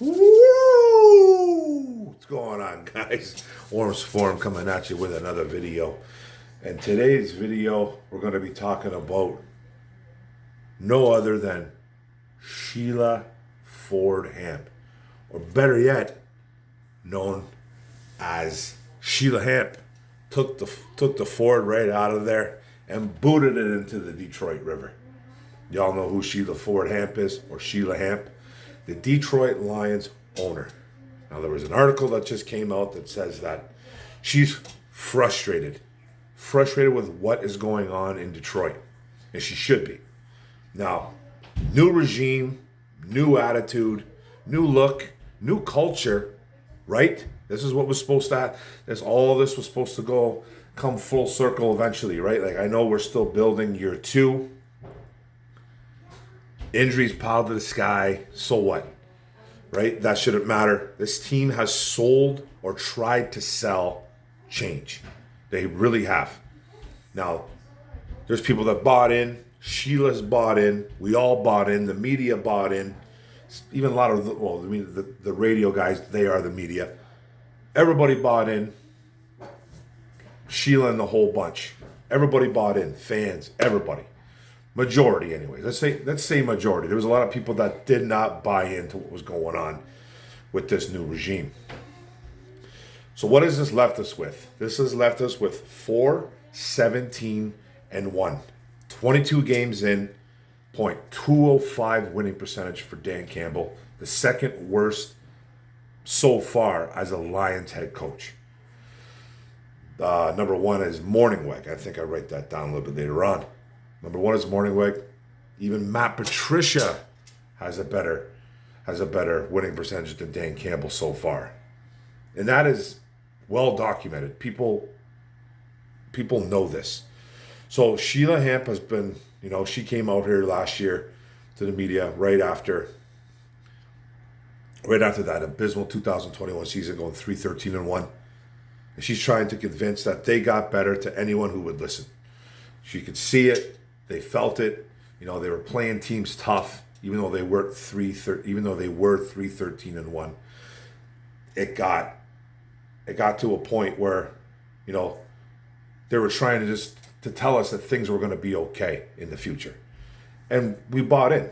Woo! What's going on, guys? Worms Forum coming at you with another video. And today's video, we're going to be talking about no other than SHEILA Ford HAMP, or better yet, known as SHEILA HAMP. Took the Ford right out of there and booted it into the Detroit River. Y'all know who SHEILA Ford HAMP is, or SHEILA HAMP? The Detroit Lions owner. Now, there was an article that just came out that says that she's frustrated with what is going on in Detroit, and she should be. Now, new regime, new attitude, new look, new culture, right? This is what was supposed to happen. All this was supposed to come full circle eventually, right? Like, I know we're still building year 2. Injuries piled to the sky. So what? Right? That shouldn't matter. This team has sold or tried to sell change. They really have. Now, there's people that bought in. Sheila's bought in. We all bought in. The media bought in. Even a lot of the radio guys, they are the media. Everybody bought in. SHEILA and the whole bunch. Everybody bought in. Fans, everybody. Majority, anyway. Let's say majority. There was a lot of people that did not buy into what was going on with this new regime. So what has this left us with? This has left us with 4-17-1. 22 games in, .205 winning percentage for Dan Campbell. The second worst so far as a Lions head coach. Number 1 is Morningweg. I think I write that down a little bit later on. Number 1 is Morningweg. Even Matt Patricia has a better winning percentage than Dan Campbell so far. And that is well documented. People know this. So SHEILA HAMP has been, she came out here last year to the media right after that abysmal 2021 season, going 3-13-1. And she's trying to convince that they got better to anyone who would listen. She could see it. They felt it. They were playing teams tough, even though they were 3-13-1. It got to a point where, they were trying to tell us that things were going to be okay in the future, and we bought in.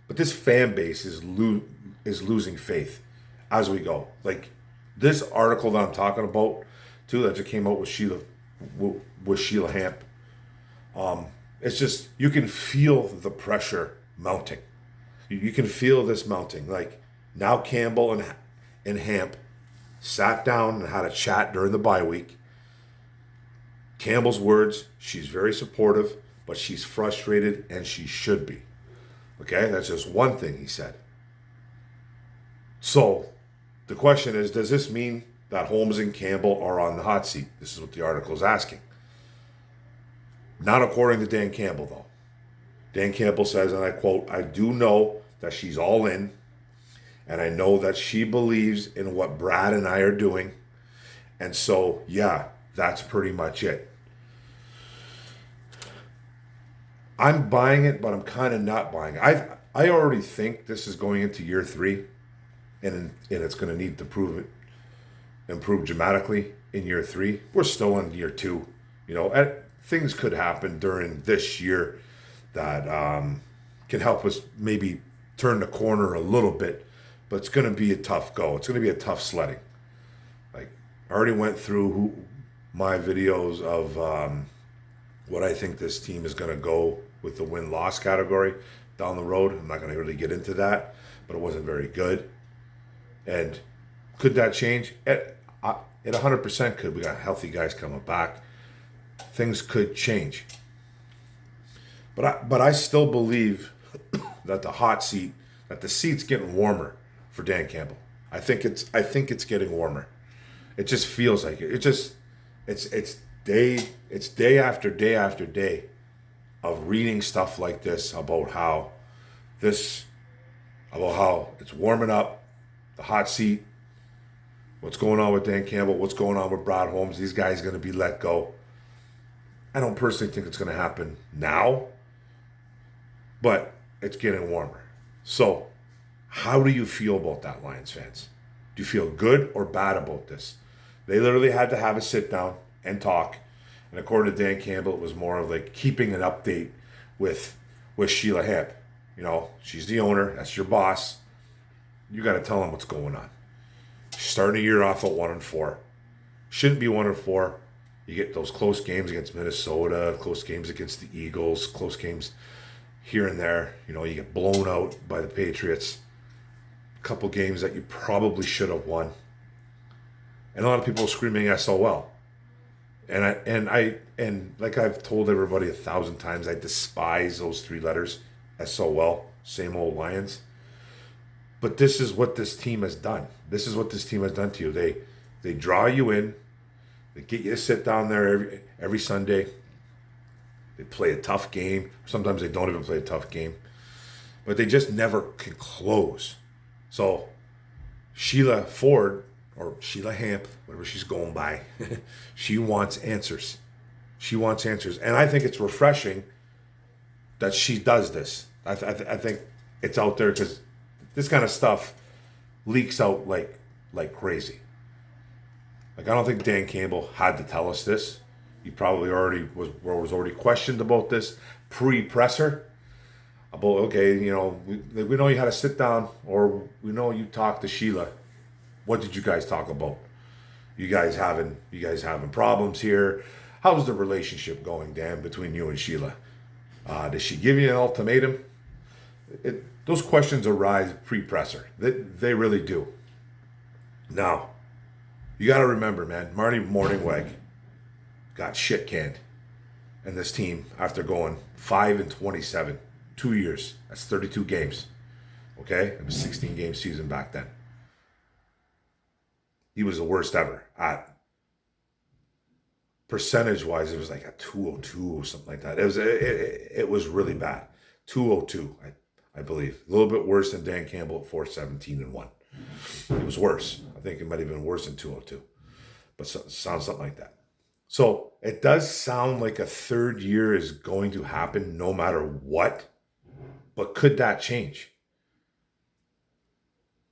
But this fan base is losing faith as we go. Like this article that I'm talking about, too, that just came out with SHEILA HAMP. It's just, you can feel the pressure mounting. You can feel this mounting. Like, now Campbell and HAMP sat down and had a chat during the bye week. Campbell's words, she's very supportive, but she's frustrated, and she should be. Okay? That's just one thing he said. So, the question is, does this mean that Holmes and Campbell are on the hot seat? This is what the article is asking. Not according to Dan Campbell, though. Dan Campbell says, and I quote, "I do know that she's all in, and I know that she believes in what Brad and I are doing. And so, yeah, that's pretty much it." I'm buying it, but I'm kind of not buying it. I already think this is going into year 3, and it's going to need to improve dramatically in year 3. We're still in year 2, and things could happen during this year that can help us maybe turn the corner a little bit, but it's going to be a tough go. It's going to be a tough sledding. Like, I already went through my videos of what I think this team is going to go with the win-loss category down the road. I'm not going to really get into that, but it wasn't very good. And could that change? It 100% could. We got healthy guys coming back. Things could change. But I still believe that the seat's getting warmer for Dan Campbell. I think it's getting warmer. It just feels like it. It's day after day after day of reading stuff like this about how it's warming up, the hot seat, what's going on with Dan Campbell, what's going on with Brad Holmes. These guys are going to be let go. I don't personally think it's going to happen now, but it's getting warmer. So How do you feel about that, Lions fans? Do you feel good or bad about this? They literally had to have a sit down and talk. And according to Dan Campbell, it was more of like keeping an update with SHEILA HAMP. You know, she's the owner. That's your boss. You got to tell them what's going on. Starting a year off at 1-4. Shouldn't be 1-4. You get those close games against Minnesota, close games against the Eagles, close games here and there. You know, you get blown out by the Patriots. A couple games that you probably should have won. And a lot of people screaming SOL. And like I've told everybody 1,000 times, I despise those 3 letters, SOL, same old Lions. But this is what this team has done. This is what this team has done to you. They draw you in. They get you to sit down there every Sunday. They play a tough game. Sometimes they don't even play a tough game. But they just never can close. So Sheila Ford, or SHEILA HAMP, whatever she's going by, she wants answers. She wants answers. And I think it's refreshing that she does this. I think it's out there because this kind of stuff leaks out like crazy. Like, I don't think Dan Campbell had to tell us this. He probably already was already questioned about this pre-presser. About, okay, you know, we know you had to sit down, or we know you talked to Sheila. What did you guys talk about? You guys having problems here? How's the relationship going, Dan, between you and Sheila? Did she give you an ultimatum? Those questions arise pre-presser. They really do. Now, you got to remember, man, Marty Morningweg got shit canned in this team after going 5-27, 2 years. That's 32 games. Okay, it was a 16-game season back then. He was the worst ever. At percentage-wise, it was like a 202 or something like that. It was really bad. 202, I believe. A little bit worse than Dan Campbell at 417-1. It was worse. I think it might have been worse than 202. But sounds something like that. So it does sound like a third year is going to happen no matter what. But could that change?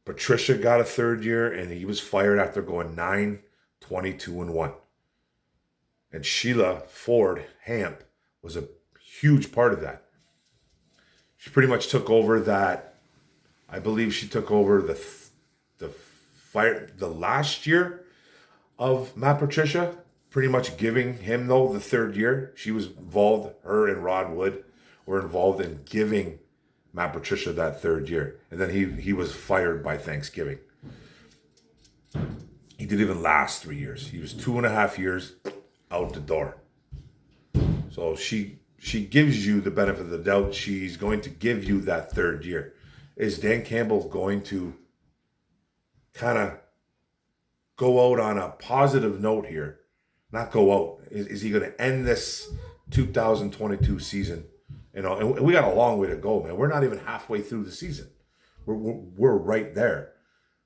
Patricia got a third year, and he was fired after going 9-22-1. And Sheila Ford HAMP was a huge part of that. She pretty much took over that. I believe she took over the last year of Matt Patricia, pretty much giving him, though, the third year. She was involved, her and Rod Wood were involved in giving Matt Patricia that third year. And then he was fired by Thanksgiving. He didn't even last 3 years. He was 2.5 years out the door. So she gives you the benefit of the doubt. She's going to give you that third year. Is Dan Campbell going to kind of go out on a positive note here? Not go out. Is he going to end this 2022 season? You know, and we got a long way to go, man. We're not even halfway through the season. We're right there.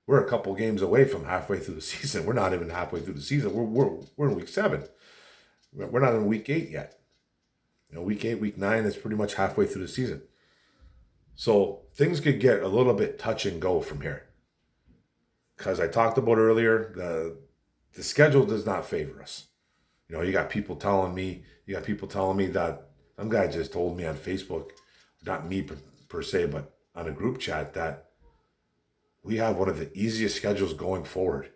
We're a couple games away from halfway through the season. We're not even halfway through the season. We're in week 7. We're not in week 8 yet. You know, week 8, week 9 is pretty much halfway through the season. So things could get a little bit touch and go from here. Because I talked about earlier, the schedule does not favor us. You know, you got people telling me that some guy just told me on Facebook, not me per se, but on a group chat, that we have one of the easiest schedules going forward.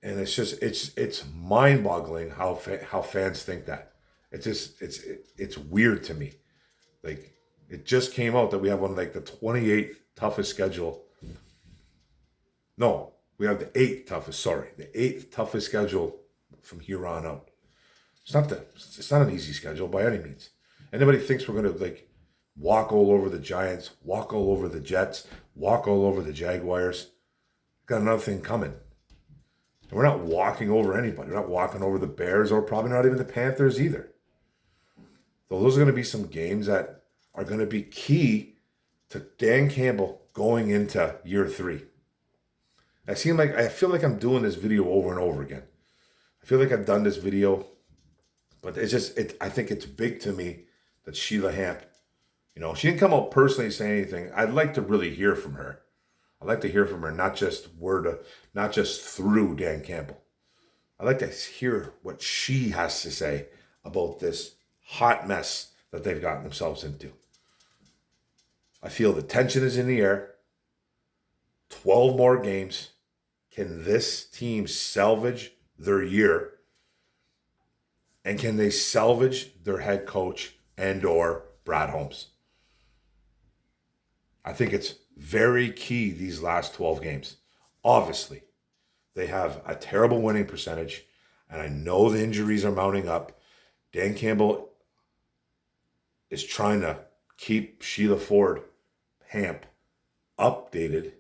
And it's mind-boggling how fans think that. It's weird to me. Like, it just came out that we have one like the 28th toughest schedule. No, we have the 8th toughest. Sorry, the 8th toughest schedule from here on out. It's not an easy schedule by any means. Anybody thinks we're going to like walk all over the Giants, walk all over the Jets, walk all over the Jaguars, got another thing coming. And we're not walking over anybody. We're not walking over the Bears, or probably not even the Panthers either. So those are going to be some games that are going to be key to Dan Campbell going into year 3. I feel like I'm doing this video over and over again. I feel like I've done this video, but I think it's big to me that SHEILA HAMP, She didn't come out personally saying anything. I'd like to really hear from her. I'd like to hear from her, not just through Dan Campbell. I'd like to hear what she has to say about this hot mess that they've gotten themselves into. I feel the tension is in the air. 12 more games. Can this team salvage their year? And can they salvage their head coach and or Brad Holmes? I think it's very key these last 12 games. Obviously, they have a terrible winning percentage, and I know the injuries are mounting up. Dan Campbell is trying to keep SHEILA Ford HAMP updated,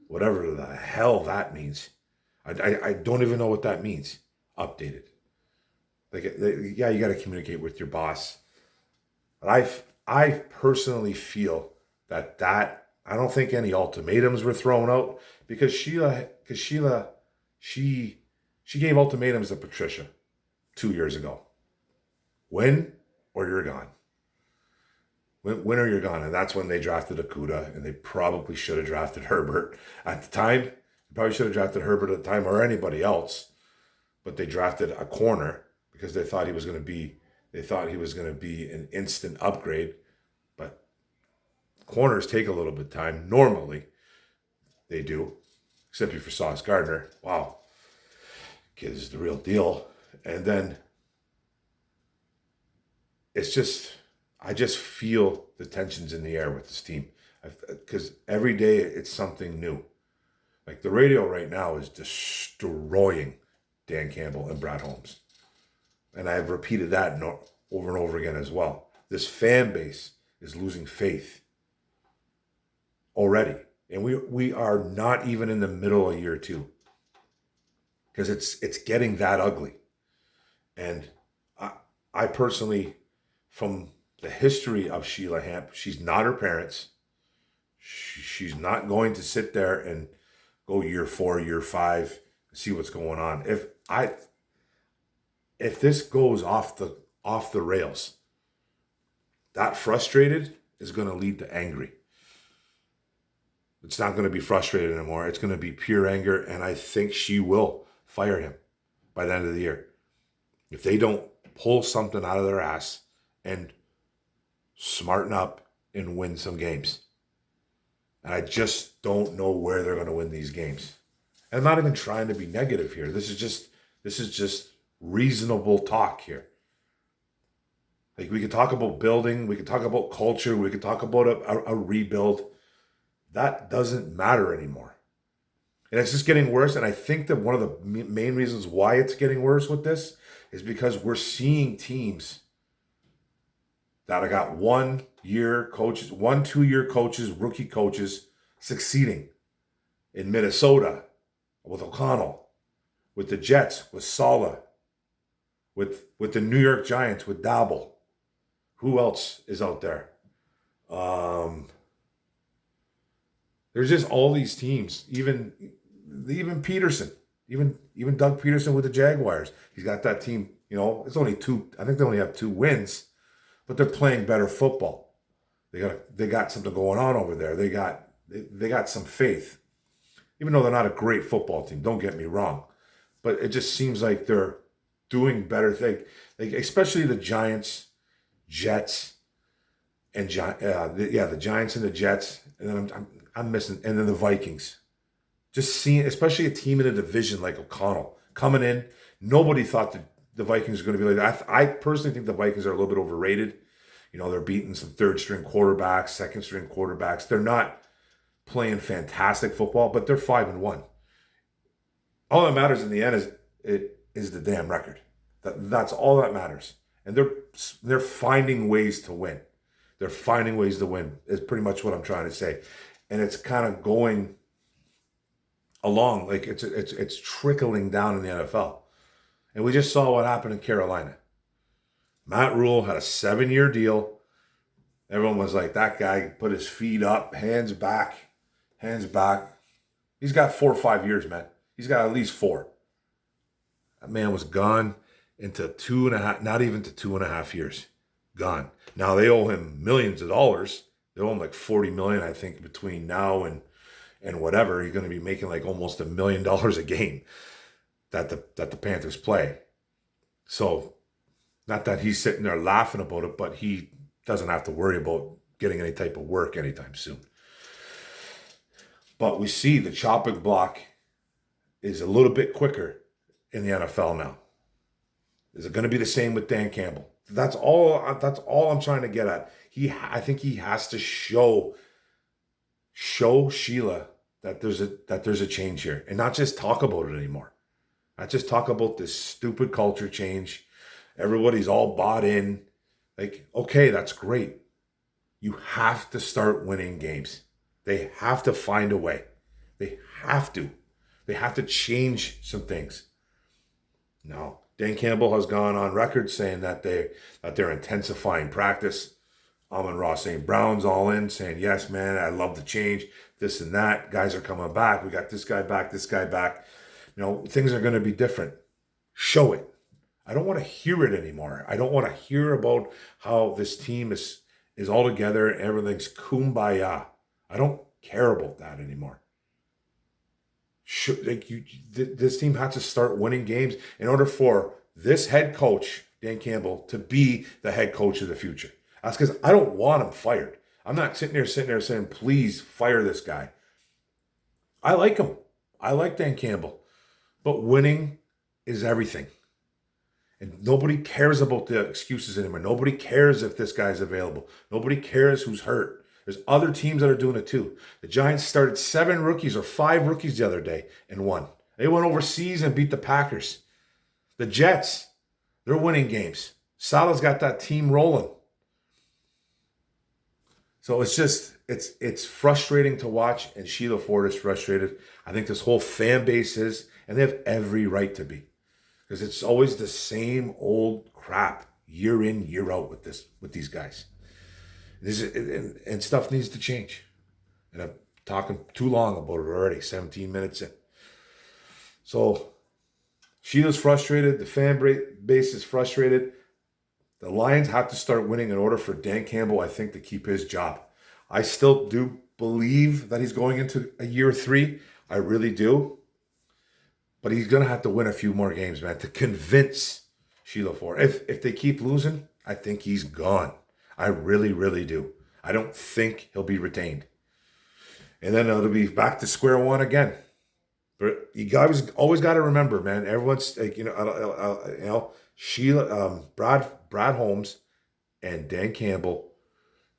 whatever the hell that means. I don't even know what that means, updated. Yeah, you got to communicate with your boss. But I personally feel that I don't think any ultimatums were thrown out because SHEILA, she gave ultimatums to Patricia 2 years ago. Win or you're gone. Win or you're gone. And that's when they drafted Akuda, and they probably should have drafted Herbert at the time. They probably should have drafted Herbert at the time or anybody else. But they drafted a corner because they thought he was going to be an instant upgrade. But corners take a little bit of time. Normally, they do. Except for Sauce Gardner. Wow. Kid is the real deal. And then I just feel the tensions in the air with this team. Because every day it's something new. Like the radio right now is destroying Dan Campbell and Brad Holmes. And I've repeated that over and over again as well. This fan base is losing faith already. And we are not even in the middle of year two. Because it's getting that ugly. And I personally, from the history of SHEILA HAMP, she's not her parents. She's not going to sit there and go year 4, year 5, see what's going on. If this goes off the rails, that frustrated is going to lead to angry. It's not going to be frustrated anymore. It's going to be pure anger, and I think she will fire him by the end of the year. If they don't pull something out of their ass and smarten up and win some games. And I just don't know where they're going to win these games. And I'm not even trying to be negative here. This is just reasonable talk here. Like, we could talk about building, we could talk about culture, we could talk about a rebuild. That doesn't matter anymore. And it's just getting worse. And I think that one of the main reasons why it's getting worse with this is because we're seeing teams that have got 1-year coaches, 2-year coaches, rookie coaches succeeding in Minnesota with O'Connell, with the Jets, with Sala, with the New York Giants, with Dabble. Who else is out there? There's just all these teams, even Peterson, even Doug Peterson with the Jaguars. He's got that team, it's only 2, I think they only have 2 wins, but they're playing better football. They got something going on over there. They got some faith. Even though they're not a great football team, don't get me wrong. But it just seems like they're doing better things. Like, especially the Giants, Jets, and the Giants and the Jets. And then I'm missing, and then the Vikings. Just seeing, especially a team in a division like O'Connell coming in. Nobody thought that the Vikings are going to be like that. I personally think the Vikings are a little bit overrated. They're beating some 3rd-string quarterbacks, 2nd-string quarterbacks. They're not playing fantastic football, but they're 5-1. All that matters in the end is the damn record. That's all that matters. And they're finding ways to win. They're finding ways to win is pretty much what I'm trying to say. And it's kind of going along, like it's trickling down in the NFL. And we just saw what happened in Carolina. Matt Rule had a 7-year deal. Everyone was like, that guy put his feet up, hands back. He's got 4 or 5 years, man. He's got at least 4. That man was gone into 2.5, not even to 2.5 years. gone. Now they owe him millions of dollars. They owe him like 40 million, I think, between now and whatever. He's going to be making like almost $1 million a game that the Panthers play. So, not that he's sitting there laughing about it, but he doesn't have to worry about getting any type of work anytime soon. But we see the chopping block is a little bit quicker in the NFL now. Is it going to be the same with Dan Campbell? That's all I'm trying to get at. I think he has to show SHEILA that there's a change here, and not just talk about it anymore. Not just talk about this stupid culture change. Everybody's all bought in. Like, okay, that's great. You have to start winning games. They have to find a way. They have to. They have to change some things. No. Dan Campbell has gone on record saying that they're intensifying practice. Amon-Ra St. Brown's all in, saying, yes, man, I love the change, this and that. Guys are coming back. We got this guy back, this guy back. You know, things are going to be different. Show it. I don't want to hear it anymore. I don't want to hear about how this team is all together and everything's kumbaya. I don't care about that anymore. This team had to start winning games in order for this head coach, Dan Campbell, to be the head coach of the future. That's because I don't want him fired. I'm not sitting there saying, please fire this guy. I like him. I like Dan Campbell. But winning is everything. And nobody cares about the excuses anymore. Nobody cares if this guy's available. Nobody cares who's hurt. There's other teams that are doing it too. The Giants started 7 rookies or 5 rookies the other day and won. They went overseas and beat the Packers. The Jets, they're winning games. Salah's got that team rolling. So it's frustrating to watch, and Sheila Ford is frustrated. I think this whole fan base is, and they have every right to be. Because it's always the same old crap year in, year out with these guys. And stuff needs to change. And I'm talking too long about it already, 17 minutes in. So Sheila's frustrated. The fan base is frustrated. The Lions have to start winning in order for Dan Campbell, I think, to keep his job. I still do believe that he's going into a year 3. I really do. But he's going to have to win a few more games, man, to convince Sheila Ford. If they keep losing, I think he's gone. I really, really do. I don't think he'll be retained. And then it'll be back to square one again. But you guys always got to remember, man, everyone's like, Sheila, Brad Holmes and Dan Campbell,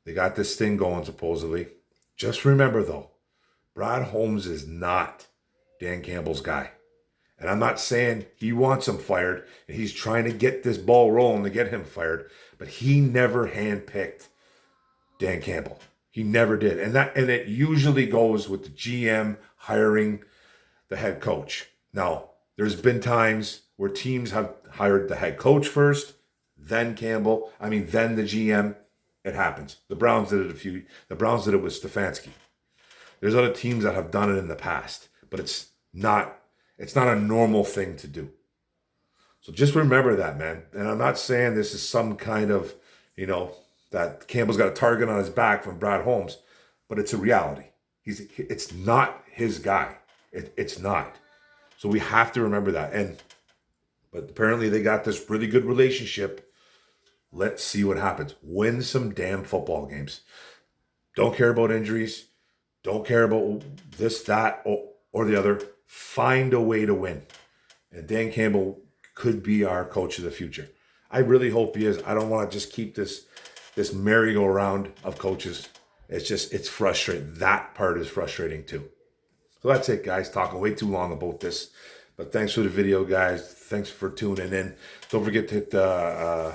they got this thing going supposedly. Just remember though, Brad Holmes is not Dan Campbell's guy. And I'm not saying he wants him fired and he's trying to get this ball rolling to get him fired, but he never handpicked Dan Campbell. He never did. And it usually goes with the GM hiring the head coach. Now, there's been times where teams have hired the head coach first, then then the GM. It happens. The Browns did it the Browns did it with Stefanski. There's other teams that have done it in the past, but it's not a normal thing to do. So just remember that, man. And I'm not saying this is some kind of, that Campbell's got a target on his back from Brad Holmes, but it's a reality. It's not his guy. It's not. So we have to remember that. But apparently they got this really good relationship. Let's see what happens. Win some damn football games. Don't care about injuries. Don't care about this, that, or the other. Find a way to win. And Dan Campbell could be our coach of the future. I really hope he is. I don't want to just keep this merry-go-round of coaches. It's frustrating. That part is frustrating too. So that's it, guys. Talking way too long about this. But thanks for the video, guys. Thanks for tuning in. Don't forget to hit the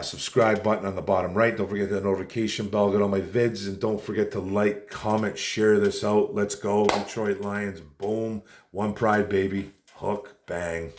subscribe button on the bottom right. Don't forget the notification bell. Get all my vids. And don't forget to like, comment, share this out. Let's go. Detroit Lions. Boom. One pride, baby. Hook. Bang.